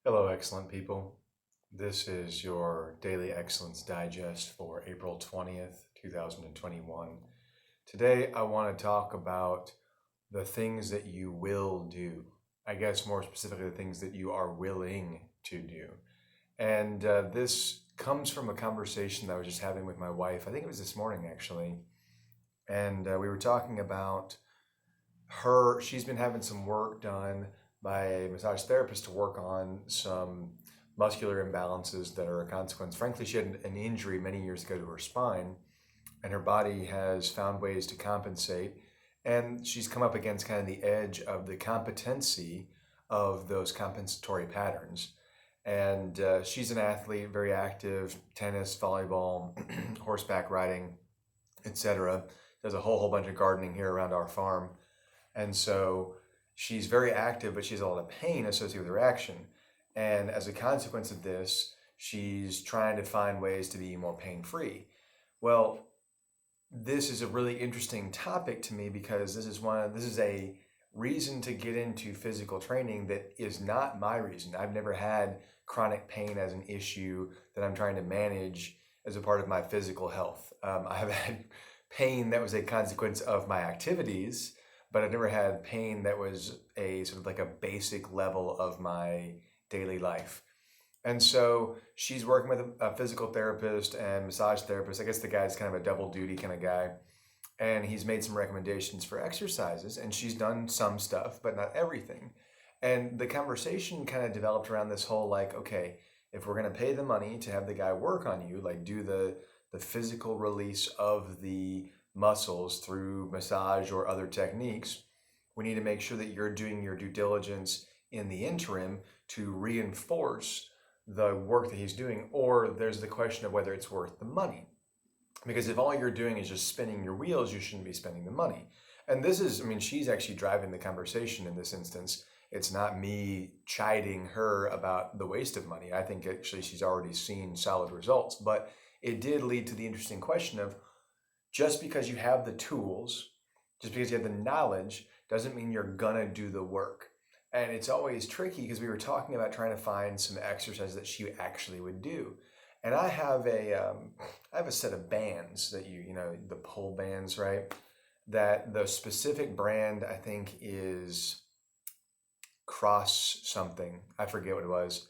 Hello, excellent people. This is your Daily Excellence Digest for April 20th, 2021. Today, I want to talk about the things that you will do. I guess more specifically, the things that you are willing to do. And this comes from a conversation that I was just having with my wife. I think it was this morning, actually. And we were talking about she's been having some work done by a massage therapist to work on some muscular imbalances that are a consequence. Frankly, she had an injury many years ago to her spine, and her body has found ways to compensate. And she's come up against kind of the edge of the competency of those compensatory patterns. And she's an athlete, very active, tennis, volleyball, horseback riding, etc. Does a whole bunch of gardening here around our farm, and so she's very active, but she has a lot of pain associated with her action. And as a consequence of this, she's trying to find ways to be more pain free. Well, this is a really interesting topic to me because this is a reason to get into physical training that is not my reason. I've never had chronic pain as an issue that I'm trying to manage as a part of my physical health. I have had pain that was a consequence of my activities, but I've never had pain that was a sort of like a basic level of my daily life. And so she's working with a physical therapist and massage therapist. I guess the guy's kind of a double duty kind of guy. And he's made some recommendations for exercises, and she's done some stuff, but not everything. And the conversation kind of developed around this whole like, okay, if we're going to pay the money to have the guy work on you, like do the physical release of the muscles through massage or other techniques, we need to make sure that you're doing your due diligence in the interim to reinforce the work that he's doing. Or there's the question of whether it's worth the money. Because if all you're doing is just spinning your wheels, you shouldn't be spending the money. And this is, I mean, she's actually driving the conversation in this instance. It's not me chiding her about the waste of money. I think actually she's already seen solid results. But it did lead to the interesting question of just because you have the tools, just because you have the knowledge, doesn't mean you're gonna do the work. And it's always tricky because we were talking about trying to find some exercise that she actually would do. And I have a set of bands that the pull bands, right? That the specific brand I think is Cross something. I forget what it was,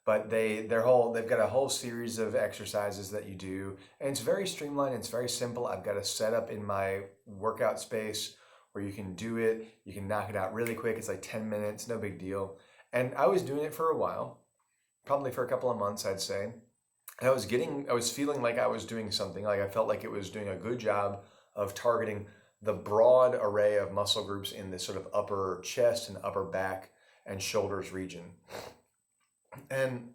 but they've got a whole series of exercises that you do, and it's very streamlined. It's very simple. I've got a setup in my workout space where you can do it. You can knock it out really quick. It's like 10 minutes, no big deal. And I was doing it for a while, probably for a couple of months, I'd say. I was feeling like I was doing something, like I felt like it was doing a good job of targeting the broad array of muscle groups in this sort of upper chest and upper back and shoulders region. And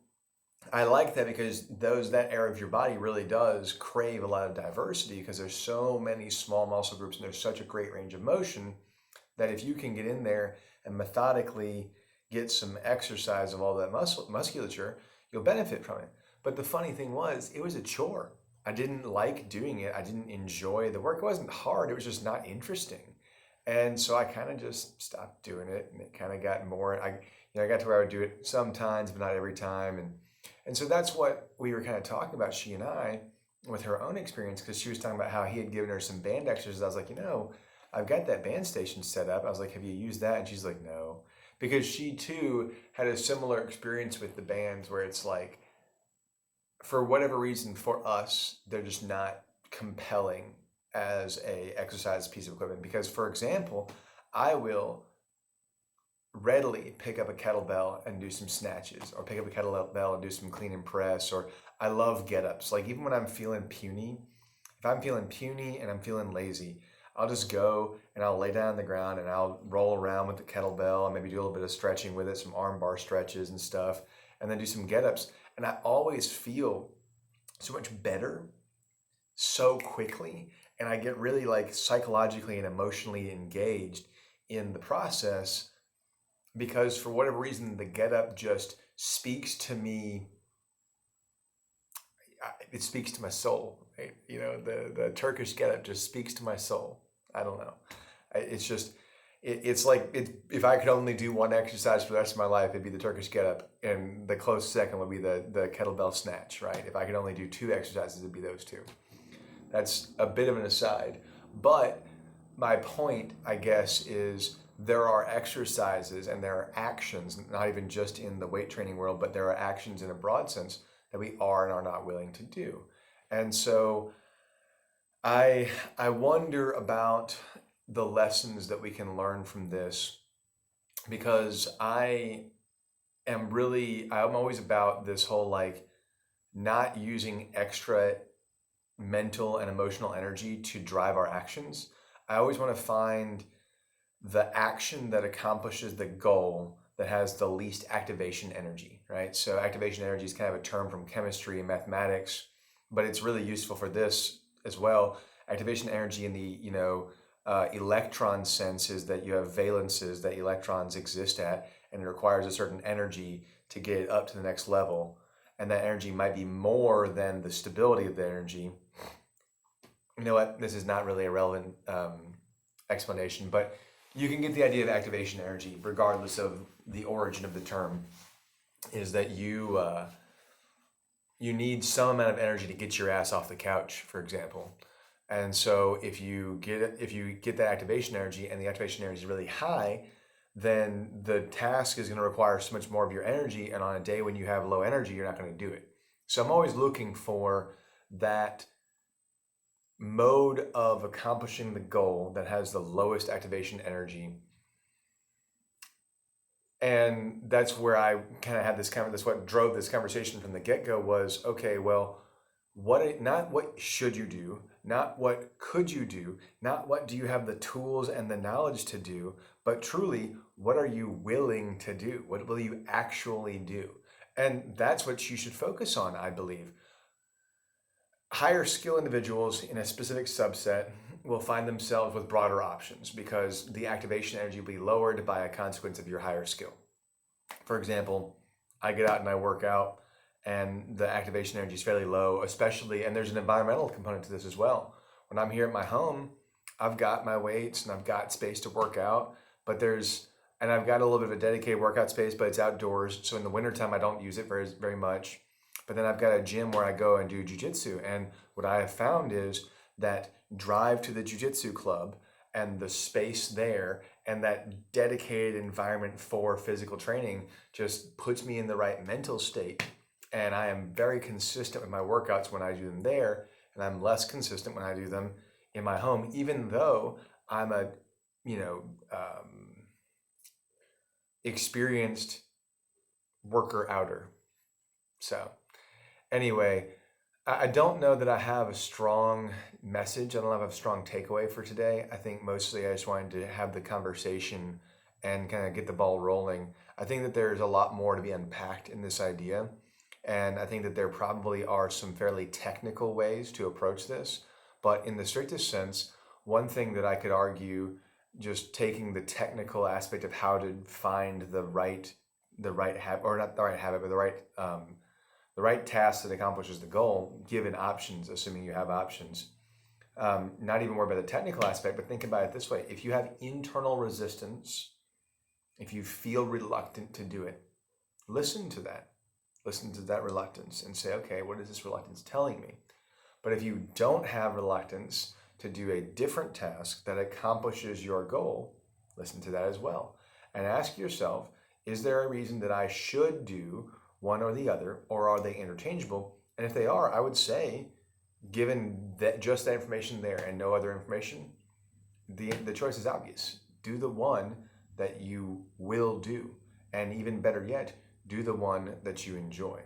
I like that because that area of your body really does crave a lot of diversity because there's so many small muscle groups and there's such a great range of motion that if you can get in there and methodically get some exercise of all that musculature, you'll benefit from it. But the funny thing was, it was a chore. I didn't like doing it. I didn't enjoy the work. It wasn't hard. It was just not interesting. And so I kind of just stopped doing it, and it kind of got more. I got to where I would do it sometimes, but not every time. And so that's what we were kind of talking about, she and I, with her own experience, because she was talking about how he had given her some band exercises. I was like, I've got that band station set up. I was like, have you used that? And she's like, no, because she too had a similar experience with the bands where it's like, for whatever reason, for us, they're just not compelling as a exercise piece of equipment. Because, for example, I will readily pick up a kettlebell and do some snatches, or pick up a kettlebell and do some clean and press, or I love get ups. Like, even when I'm feeling puny, if I'm feeling puny and I'm feeling lazy, I'll just go and I'll lay down on the ground and I'll roll around with the kettlebell and maybe do a little bit of stretching with it, some arm bar stretches and stuff, and then do some get ups. And I always feel so much better so quickly. And I get really like psychologically and emotionally engaged in the process because for whatever reason, the get up just speaks to me. It speaks to my soul. Right? The Turkish get up just speaks to my soul. I don't know. It's just, it's like if I could only do one exercise for the rest of my life, it'd be the Turkish get up, and the close second would be the kettlebell snatch, right? If I could only do two exercises, it'd be those two. That's a bit of an aside, but my point, I guess, is there are exercises and there are actions, not even just in the weight training world, but there are actions in a broad sense that we are and are not willing to do. And so I wonder about the lessons that we can learn from this, because I'm always about this whole like not using extra mental and emotional energy to drive our actions. I always want to find the action that accomplishes the goal that has the least activation energy, right? So activation energy is kind of a term from chemistry and mathematics, but it's really useful for this as well. Activation energy in the electron sense is that you have valences that electrons exist at, and it requires a certain energy to get it up to the next level. And that energy might be more than the stability of the energy. You know what? This is not really a relevant explanation, but you can get the idea of activation energy, regardless of the origin of the term. Is that you need some amount of energy to get your ass off the couch, for example. And so if you get that activation energy and the activation energy is really high, then the task is going to require so much more of your energy. And on a day when you have low energy, you're not going to do it. So I'm always looking for that mode of accomplishing the goal that has the lowest activation energy. And that's where I kind of had that's what drove this conversation from the get-go was, okay, well, not what should you do, not what could you do, not what do you have the tools and the knowledge to do, but truly, what are you willing to do? What will you actually do? And that's what you should focus on, I believe. Higher skill individuals in a specific subset will find themselves with broader options because the activation energy will be lowered by a consequence of your higher skill. For example, I get out and I work out and the activation energy is fairly low, especially, and there's an environmental component to this as well. When I'm here at my home, I've got my weights and I've got space to work out, and I've got a little bit of a dedicated workout space, but it's outdoors. So in the wintertime, I don't use it very much. But then I've got a gym where I go and do jujitsu. And what I have found is that drive to the jujitsu club and the space there and that dedicated environment for physical training just puts me in the right mental state. And I am very consistent with my workouts when I do them there. And I'm less consistent when I do them in my home, even though I'm a, experienced worker outer. So anyway, I don't know that I have a strong message. I don't have a strong takeaway for today. I think mostly I just wanted to have the conversation and kind of get the ball rolling. I think that there's a lot more to be unpacked in this idea. And I think that there probably are some fairly technical ways to approach this. But in the strictest sense, one thing that I could argue, just taking the technical aspect of how to find the right habit, or not the right habit, but the right task that accomplishes the goal, given options, assuming you have options. Not even worry about the technical aspect, but think about it this way. If you have internal resistance, if you feel reluctant to do it, listen to that. Listen to that reluctance and say, okay, what is this reluctance telling me? But if you don't have reluctance to do a different task that accomplishes your goal, listen to that as well. And ask yourself, is there a reason that I should do one or the other, or are they interchangeable? And if they are, I would say, given that just that information there and no other information, the choice is obvious. Do the one that you will do. And even better yet, do the one that you enjoy.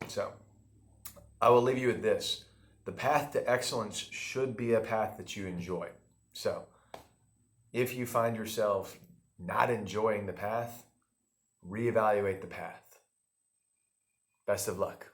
So I will leave you with this. The path to excellence should be a path that you enjoy. So if you find yourself not enjoying the path, reevaluate the path. Best of luck.